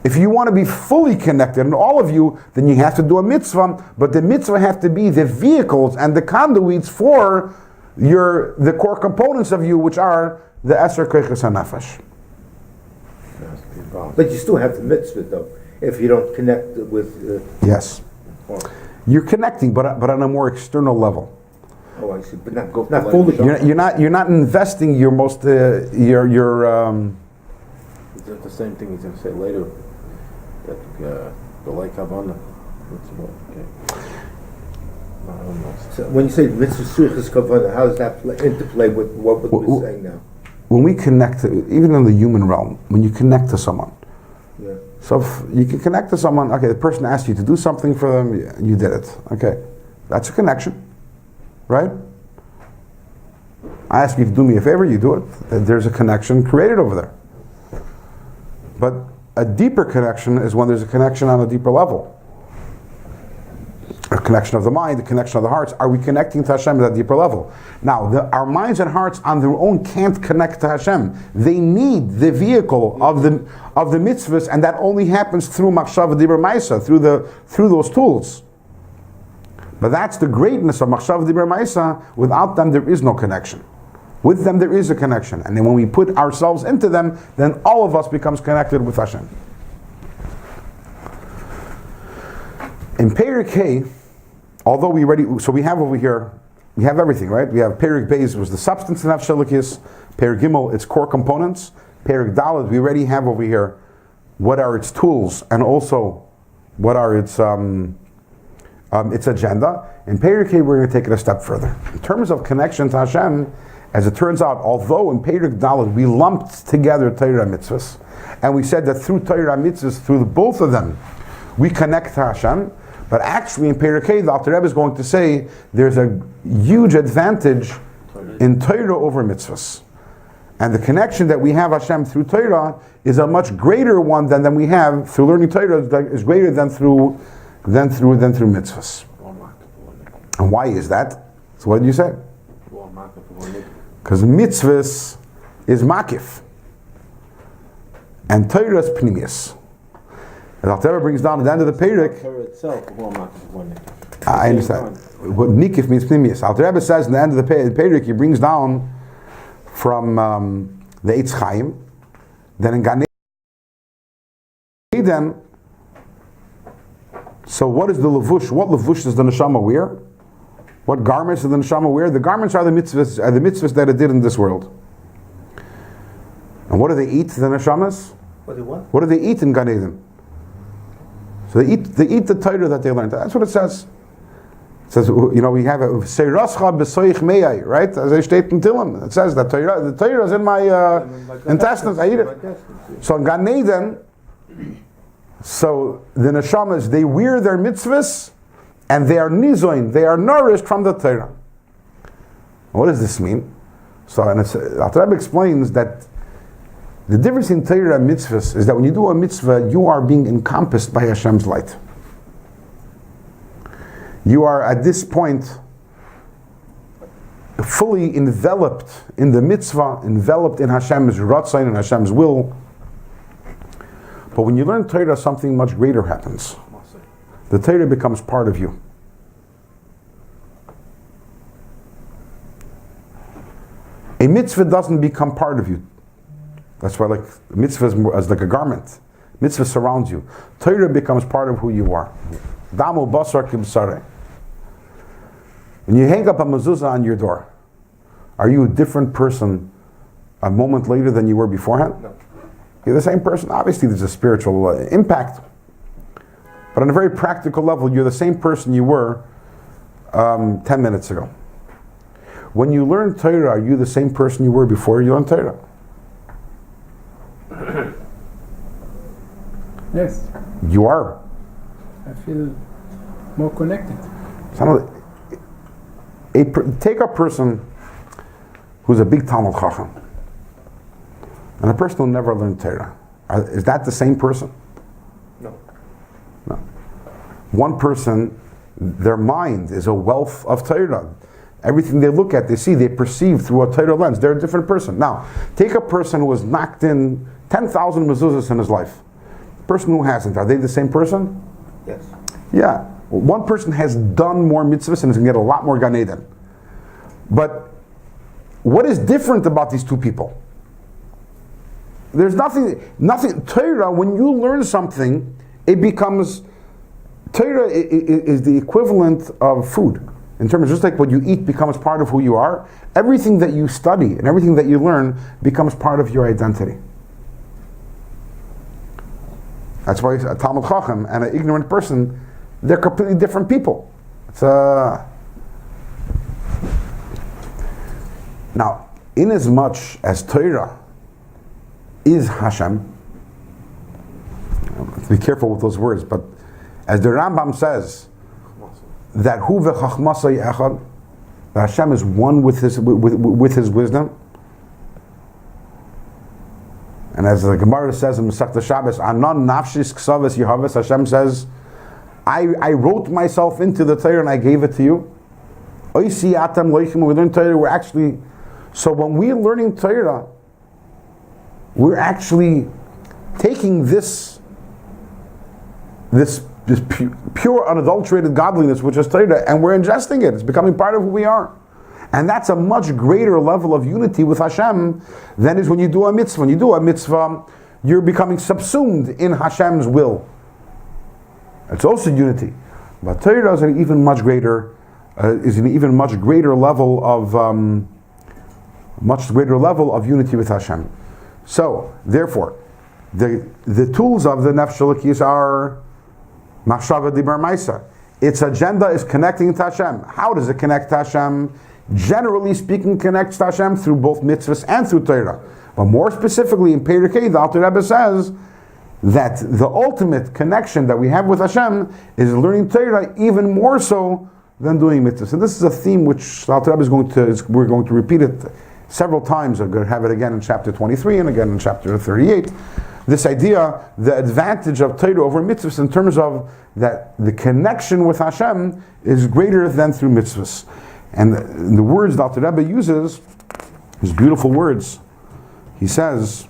If you want to be fully connected, and all of you, then you have to do a mitzvah, but the mitzvah have to be the vehicles and the conduits for the core components of you, which are the Eser Koiches HaNefesh. But you still have the mitzvah, though, if you don't connect with... Yes. You're connecting, but on a more external level. Oh, I see. But not fully. You're not investing your most Is it the same thing he's going to say later? That the like Havana. Okay. I don't know. So when you say mitzvah suchas kavanah, how does that interplay with what we're saying now? When we connect, even in the human realm, when you connect to someone. Yeah. So if you can connect to someone, okay, the person asked you to do something for them, you did it. Okay, that's a connection, right? I ask you to do me a favor, you do it. There's a connection created over there. But a deeper connection is when there's a connection on a deeper level. A connection of the mind, the connection of the hearts. Are we connecting to Hashem at a deeper level? Now, our minds and hearts on their own can't connect to Hashem. They need the vehicle of the mitzvahs, and that only happens through machshava dibur ma'isa, through those tools. But that's the greatness of machshava dibur ma'isa. Without them, there is no connection. With them, there is a connection, and then when we put ourselves into them, then all of us becomes connected with Hashem. In Perek Hey, although we have over here, we have everything, right? We have Perek Beis was the substance of Nafshelikis, Perek Gimel, its core components, Perek Dalet, we already have over here what are its tools and also what are its agenda. In Perek Hey, we're going to take it a step further. In terms of connection to Hashem, as it turns out, although in Perek Dalet we lumped together Torah and mitzvahs, and we said that through Torah and mitzvahs, through both of them, we connect to Hashem. But actually, in Perek Hey, the Alter Rebbe is going to say there's a huge advantage in Torah over mitzvahs, and the connection that we have Hashem through Torah is a much greater one than we have through learning Torah. Is greater than through mitzvahs. And why is that? So what did you say? Because mitzvahs is makif, and Torah is pnimius. And Alter Rebbe brings down at the end of the Perek. Torah itself, I understand. What nikif means pnimius. Alter Rebbe says in the end of the Perek, he brings down from the Eitz Chaim, then in Gan Eden. So what is the levush? What levush does the neshama wear? What garments does the neshama wear? The garments are the mitzvahs that it did in this world. And what do they eat, the neshamas? What do they eat in Gan Eden? So they eat the Torah that they learned. That's what it says. It says, we have a seirascha b'soich meyai, right? As I state in Tillim, it says that the Torah is in my intestines. I eat it. So in Gan Eden, so the neshamas, they wear their mitzvahs, and they are nizoin, they are nourished from the Torah. What does this mean? So, Alter Rebbe explains that the difference in Torah and mitzvahs is that when you do a mitzvah, you are being encompassed by Hashem's light. You are at this point fully enveloped in the mitzvah, enveloped in Hashem's ratzon and Hashem's will. But when you learn Torah, something much greater happens. The Torah becomes part of you. A mitzvah doesn't become part of you. That's why, mitzvah is like a garment. Mitzvah surrounds you. Torah becomes part of who you are. Damu basar kibsare. When you hang up a mezuzah on your door, are you a different person a moment later than you were beforehand? No. You're the same person. Obviously, there's a spiritual impact, but on a very practical level, you're the same person you were 10 minutes ago. When you learn Torah, are you the same person you were before you learned Torah? Yes, You are. I feel more connected. Take a person who's a big Talmud Chacham and a person who never learned Torah. Is that the same person? No. One person, their mind is a wealth of Torah. Everything they look at, they see, they perceive through a Torah lens. They're a different person. Now, take a person who has knocked in 10,000 mezuzahs in his life. The person who hasn't, are they the same person? Yes. Yeah. One person has done more mitzvahs and is going to get a lot more Gan Eden. But what is different about these two people? There's nothing. Torah, when you learn something, it becomes, Torah is the equivalent of food. In terms of just like what you eat becomes part of who you are, everything that you study and everything that you learn becomes part of your identity. That's why a Talmud Chacham and an ignorant person, they're completely different people. Now, inasmuch as Torah is Hashem, be careful with those words, but as the Rambam says, that Hu v'chachmasai echad, that Hashem is one with his wisdom. And as the Gemara says in Masechta Shabbos, Anan nafshis ksaves Yehavas, Hashem says, I wrote myself into the Torah and I gave it to you. Oisi atam loichim, when we learn Torah, we're actually, so when we're learning Torah, we're actually taking this pure, unadulterated godliness, which is Torah, and we're ingesting it. It's becoming part of who we are. And that's a much greater level of unity with Hashem than is when you do a mitzvah. When you do a mitzvah, you're becoming subsumed in Hashem's will. It's also unity. But Torah is an even much greater level of unity with Hashem. So, therefore, the tools of the Nefesh Elokis are Machshava Dibar Maisa. Its agenda is connecting to Hashem. How does it connect to Hashem? Generally speaking, connects to Hashem through both mitzvahs and through Torah. But more specifically, in Perek Hey, the Alter Rebbe says that the ultimate connection that we have with Hashem is learning Torah even more so than doing mitzvahs. And this is a theme which the Alter Rebbe we're going to repeat it several times. We're going to have it again in chapter 23 and again in chapter 38. This idea, the advantage of Torah over mitzvahs in terms of that the connection with Hashem is greater than through mitzvahs. And the words that Alter Rebbe uses, his beautiful words, he says,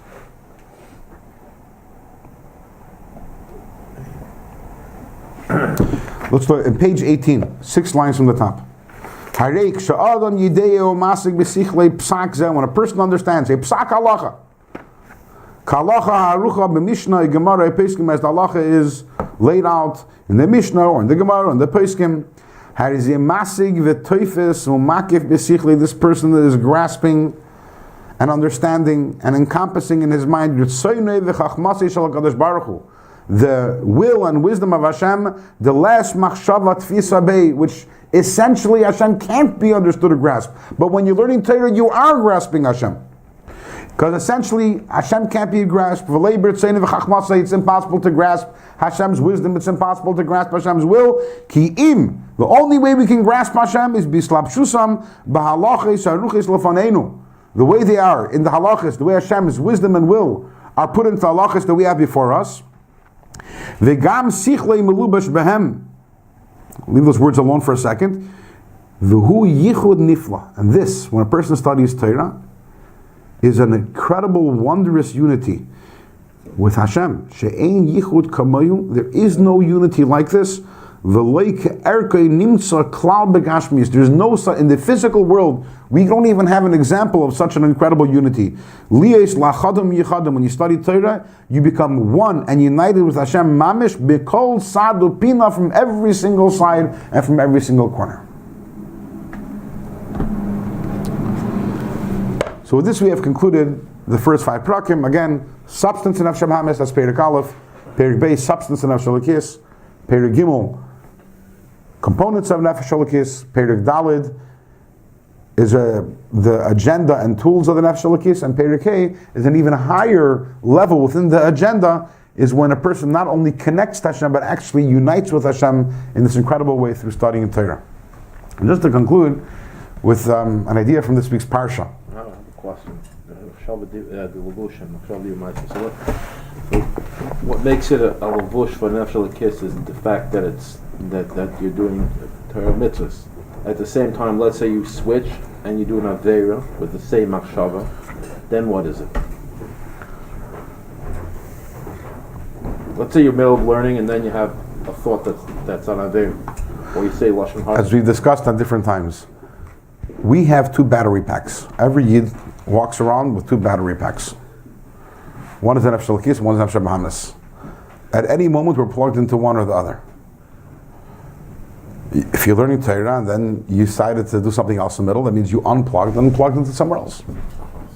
let's look at page 18, 6 lines from the top. When a person understands a psak halacha, as the halacha is laid out in the Mishnah or in the Gemara or in the Peskim, this person that is grasping and understanding and encompassing in his mind the will and wisdom of Hashem, the last machshava tfisa bei, which essentially Hashem can't be understood or grasped. But when you're learning Torah, you are grasping Hashem. Because essentially, Hashem can't be grasped. It's impossible to grasp Hashem's wisdom. It's impossible to grasp Hashem's will. Ki'im. The only way we can grasp Hashem is bislapshusam b'halachis haruchis lefanenu. The way they are in the halachis, the way Hashem's wisdom and will are put into halachis that we have before us. V'gam sichlei melubash behem. Leave those words alone for a second. V'hu yichud nifla. And this, when a person studies Torah, is an incredible, wondrous unity with Hashem. She'ein yichud kamayu. There is no unity like this. There's no, in the physical world, we don't even have an example of such an incredible unity. When you study Torah, you become one and united with Hashem mamish b'kol sadu pina, from every single side and from every single corner. So with this we have concluded the first 5 prakim. Again, substance in Nefesh Hamis, that's Perek Aleph. Perek Beis, substance in Nefesh Elokis. Perek Gimel, components of Nefesh Elokis. Perek Dalid is the agenda and tools of the Nefesh Elokis, and Perek Hey is an even higher level within the agenda, is when a person not only connects to Hashem, but actually unites with Hashem in this incredible way through studying Torah. And just to conclude with an idea from this week's Parsha. I have a question. So what makes it a lavush for Nefesh Elokis is the fact that it's that you're doing Torah mitzvahs. At the same time, let's say you switch and you do an Aveira with the same machshava, then what is it? Let's say you're middle of learning and then you have a thought that's on Aveira, or you say Lashon Hara. As we've discussed at different times, we have 2 battery packs. Every Yid walks around with 2 battery packs. One is an Nefesh Elokis, one is Nefesh Hamis. At any moment, we're plugged into one or the other. If you're learning Torah and then you decided to do something else in the middle, that means you unplugged and plugged into somewhere else.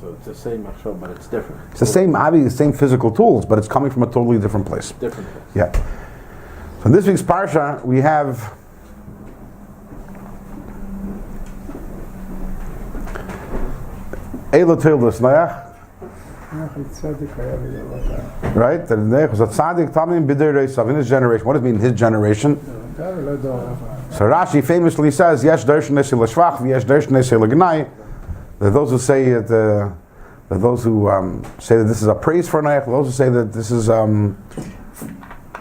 So it's the same machshava, but it's different. It's the same, obviously, the same physical tools, but it's coming from a totally different place. Different place. Yeah. So in this week's Parsha, we have Eila Tildas Noach. Right? That was a tzaddik tamim b'dei reisav, in his generation. What does it mean, his generation? So Rashi famously says, Yesh dersh nesei l'shvach, v'yesh dersh nesei l'gnai. That those who say that those who say that this is a praise for Noach, those who say that this is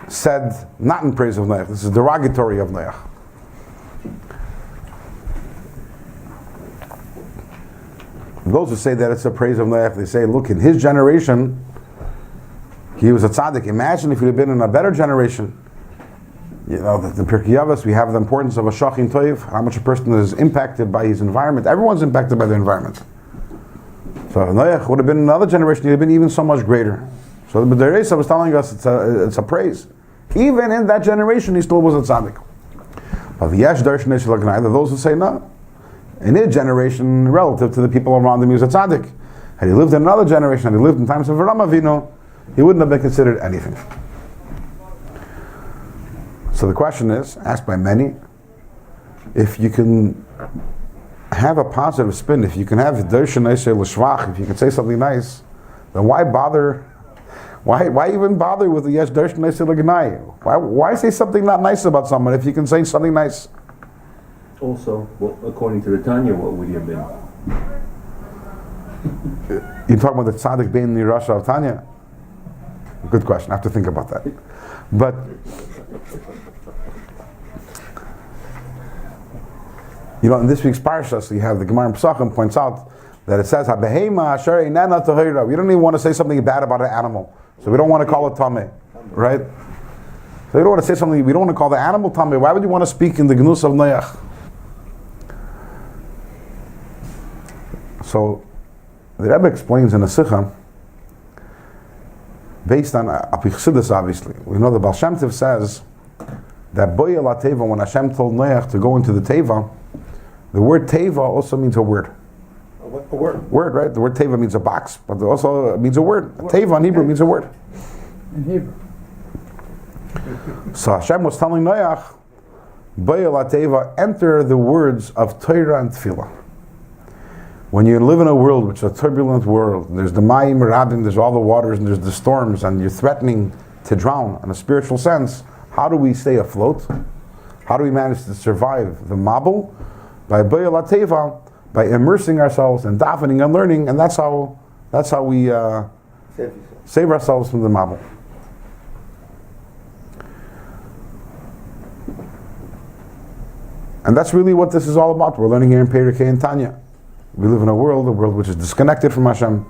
said not in praise of Noach. This is derogatory of Noach. Those who say that it's a praise of Noach, they say, look, in his generation, he was a tzaddik. Imagine if he'd have been in a better generation. You know, the Pirkei Avos, we have the importance of a shachin toiv, how much a person is impacted by his environment. Everyone's impacted by the environment. So Noach would have been in another generation, he'd have been even so much greater. So the Reisa was telling us it's a praise. Even in that generation, he still was a tzaddik. But the Yesh Darshanei Shel Gnai, those who say no. In his generation, relative to the people around him, he was a tzaddik. Had he lived in another generation, had he lived in times of Avraham Avinu, he wouldn't have been considered anything. So the question is, asked by many, if you can have a positive spin, if you can have Darshanei Shel Shvach, if you can say something nice, then why bother? Why even bother with the Yesh Darshanei Shel Gnai? Why say something not nice about someone if you can say something nice? Also, well, according to the Tanya, what would he have been? You're talking about the tzaddik being the Rasha of Tanya? Good question. I have to think about that. But you know, in this week's parsha, so you have the Gemara in Pesachim points out that it says "Habehema asher einana tahira." We don't even want to say something bad about an animal, so we don't want to call it tameh, right? So you don't want to say something. We don't want to call the animal tameh. Why would you want to speak in the gnus of Noach? So the Rebbe explains in a Sikha, based on Apichsidus, obviously. We know the Baal Shem Tov says that Boya la Teva, when Hashem told Noach to go into the Teva, the word Teva also means a word. A word. Word, right? The word Teva means a box, but it also means a word. Teva in Hebrew means a word. In Hebrew. So Hashem was telling Noach, Boya la Teva, enter the words of Torah and Tefillah. When you live in a world which is a turbulent world, there's the Mayim Rabim, there's all the waters, and there's the storms, and you're threatening to drown in a spiritual sense, how do we stay afloat? How do we manage to survive the Mabul? By Boya la Teva, by immersing ourselves in davening and learning, and that's how we save ourselves from the Mabul. And that's really what this is all about. We're learning here in Perikei and Tanya. We live in a world which is disconnected from Hashem,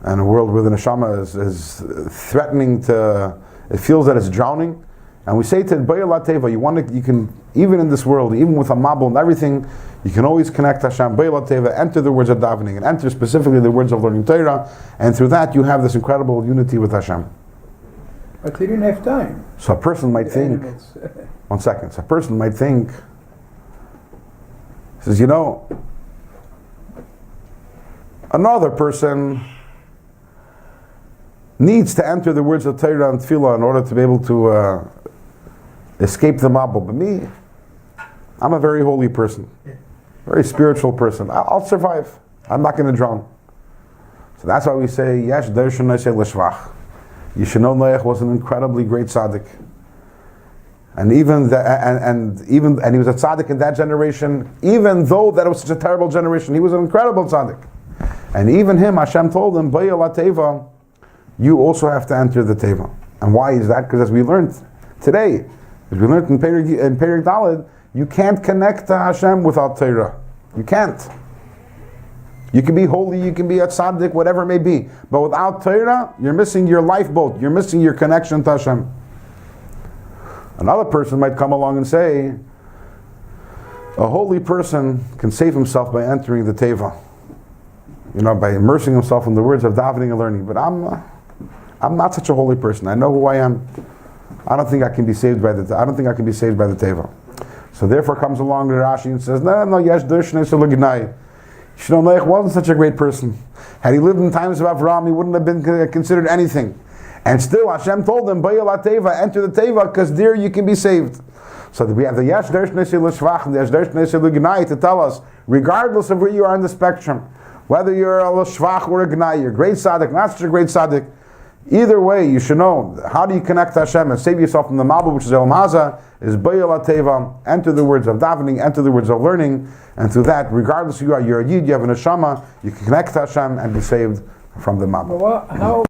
and a world where the neshama is threatening to, it feels that it's drowning. And we say to Boya la Teva, you can, even in this world, even with a mabul and everything, you can always connect Hashem. Boya la Teva, enter the words of davening, and enter specifically the words of learning Torah, and through that you have this incredible unity with Hashem. But he didn't have time. So a person might think, one second, so a person might think, says, you know, another person needs to enter the words of Torah and Tefillah in order to be able to escape the Mabul. But me, I'm a very holy person, very spiritual person. I'll survive. I'm not going to drown. So that's why we say, Yesh Darshanei Shel Shvach. You should know Noach was an incredibly great tzaddik. And even he was a tzaddik in that generation, even though that was such a terrible generation, he was an incredible tzaddik. And even him, Hashem told him, Boya la Teva, you also have to enter the Teva. And why is that? Because as we learned today, as we learned in Perek Daled, you can't connect to Hashem without Torah. You can't. You can be holy, you can be a tzaddik, whatever it may be. But without Torah, you're missing your lifeboat. You're missing your connection to Hashem. Another person might come along and say, a holy person can save himself by entering the Teva. You know, by immersing himself in the words of davening and learning. But I'm not such a holy person. I know who I am. I don't think I can be saved by the Teva. So therefore comes along the Rashi and says, no, Yesh Darshanei Shel Gnai. Noach wasn't such a great person. Had he lived in times of Avraham, he wouldn't have been considered anything. And still Hashem told him, Boya la Teva, enter the Teva, because there you can be saved. So we have the Yesh Darshanei Shel Shvach and the Yesh Darshanei Shel Gnai to tell us, regardless of where you are in the spectrum, whether you're a shvach or a gnai, you're a great tzaddik, not such a great tzaddik, either way, you should know, how do you connect to Hashem and save yourself from the mabul, which is Elam Haza, is Boya la Teva, enter the words of davening, enter the words of learning, and through that, regardless of who you are, you're a yid, you have a neshama, you can connect to Hashem and be saved from the mabul. How